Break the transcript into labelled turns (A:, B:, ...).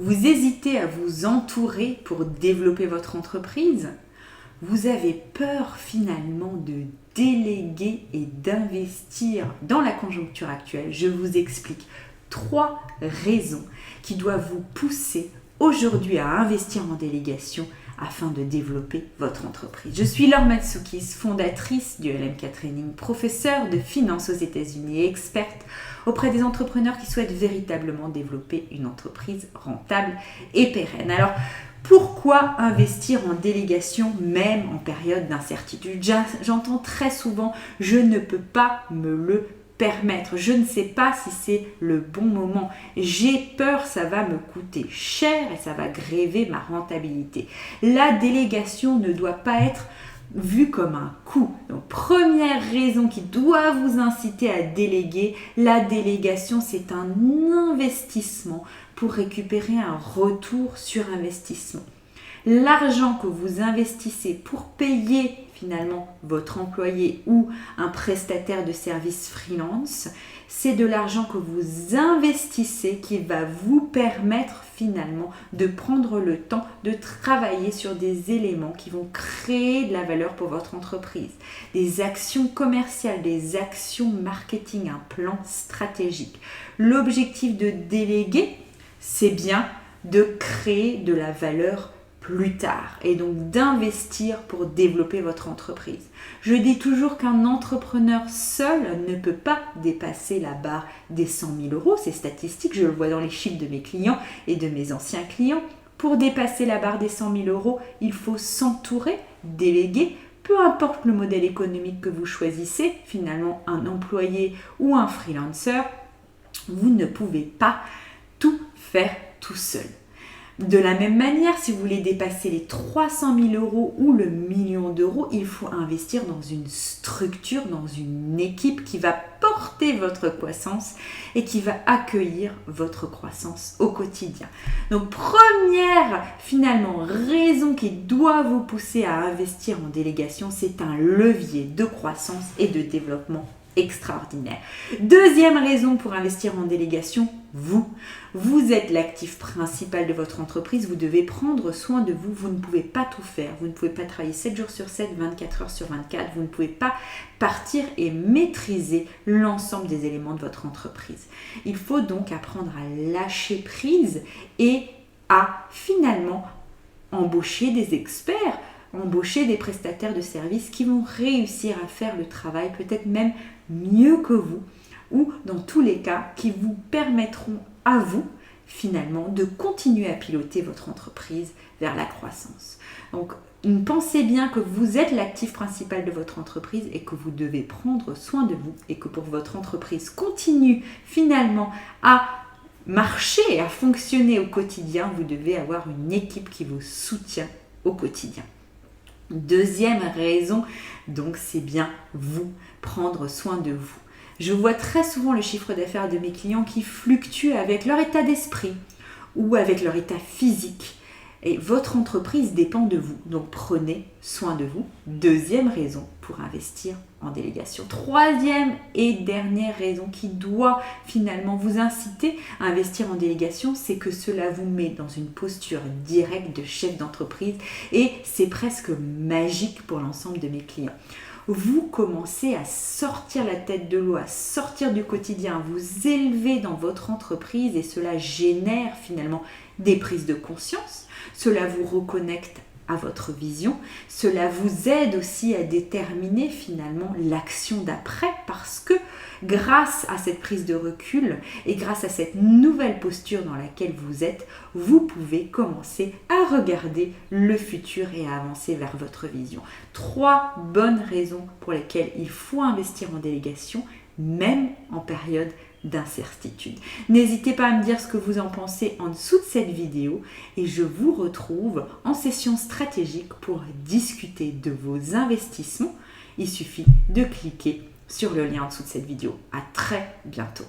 A: Vous hésitez à vous entourer pour développer votre entreprise? Vous avez peur finalement de déléguer et d'investir dans la conjoncture actuelle? Je vous explique 3 raisons qui doivent vous pousser aujourd'hui à investir en délégation afin de développer votre entreprise. Je suis Laure Matsoukis, fondatrice du LMK Training, professeure de finance aux États-Unis et experte auprès des entrepreneurs qui souhaitent véritablement développer une entreprise rentable et pérenne. Alors, pourquoi investir en délégation même en période d'incertitude? J'entends très souvent « je ne peux pas me le permettre, je ne sais pas si c'est le bon moment, j'ai peur, ça va me coûter cher et ça va gréver ma rentabilité ». La délégation ne doit pas être vue comme un coût. Donc, première raison qui doit vous inciter à déléguer, la délégation, c'est un investissement pour récupérer un retour sur investissement. L'argent que vous investissez pour payer finalement votre employé ou un prestataire de service freelance, c'est de l'argent que vous investissez qui va vous permettre finalement de prendre le temps de travailler sur des éléments qui vont créer de la valeur pour votre entreprise. Des actions commerciales, des actions marketing, un plan stratégique. L'objectif de déléguer, c'est bien de créer de la valeur plus tard et donc d'investir pour développer votre entreprise. Je dis toujours qu'un entrepreneur seul ne peut pas dépasser la barre des 100 000 euros. C'est statistique, je le vois dans les chiffres de mes clients et de mes anciens clients. Pour dépasser la barre des 100 000 euros, il faut s'entourer, déléguer, peu importe le modèle économique que vous choisissez, finalement un employé ou un freelancer, vous ne pouvez pas tout faire tout seul. De la même manière, si vous voulez dépasser les 300 000 euros ou le million d'euros, il faut investir dans une structure, dans une équipe qui va porter votre croissance et qui va accueillir votre croissance au quotidien. Donc, première finalement raison qui doit vous pousser à investir en délégation, c'est un levier de croissance et de développement extraordinaire. Deuxième raison pour investir en délégation, vous êtes l'actif principal de votre entreprise, vous devez prendre soin de vous, vous ne pouvez pas tout faire, vous ne pouvez pas travailler 7 jours sur 7, 24 heures sur 24, vous ne pouvez pas partir et maîtriser l'ensemble des éléments de votre entreprise. Il faut donc apprendre à lâcher prise et à finalement embaucher des experts, embaucher des prestataires de services qui vont réussir à faire le travail peut-être même mieux que vous ou dans tous les cas qui vous permettront à vous finalement de continuer à piloter votre entreprise vers la croissance. Donc pensez bien que vous êtes l'actif principal de votre entreprise et que vous devez prendre soin de vous et que pour que votre entreprise continue finalement à marcher et à fonctionner au quotidien, vous devez avoir une équipe qui vous soutient au quotidien. Deuxième raison, donc c'est bien vous, prendre soin de vous. Je vois très souvent le chiffre d'affaires de mes clients qui fluctue avec leur état d'esprit ou avec leur état physique. Et votre entreprise dépend de vous, donc prenez soin de vous. Deuxième raison pour investir en délégation. Troisième et dernière raison qui doit finalement vous inciter à investir en délégation, c'est que cela vous met dans une posture directe de chef d'entreprise et c'est presque magique pour l'ensemble de mes clients. Vous commencez à sortir la tête de l'eau, à sortir du quotidien, à vous élever dans votre entreprise et cela génère finalement des prises de conscience. Cela vous reconnecte à votre vision. Cela vous aide aussi à déterminer finalement l'action d'après parce que grâce à cette prise de recul et grâce à cette nouvelle posture dans laquelle vous êtes, vous pouvez commencer à regarder le futur et à avancer vers votre vision. 3 bonnes raisons pour lesquelles il faut investir en délégation, même en période d'incertitude. N'hésitez pas à me dire ce que vous en pensez en dessous de cette vidéo et je vous retrouve en session stratégique pour discuter de vos investissements. Il suffit de cliquer sur le lien en dessous de cette vidéo. À très bientôt.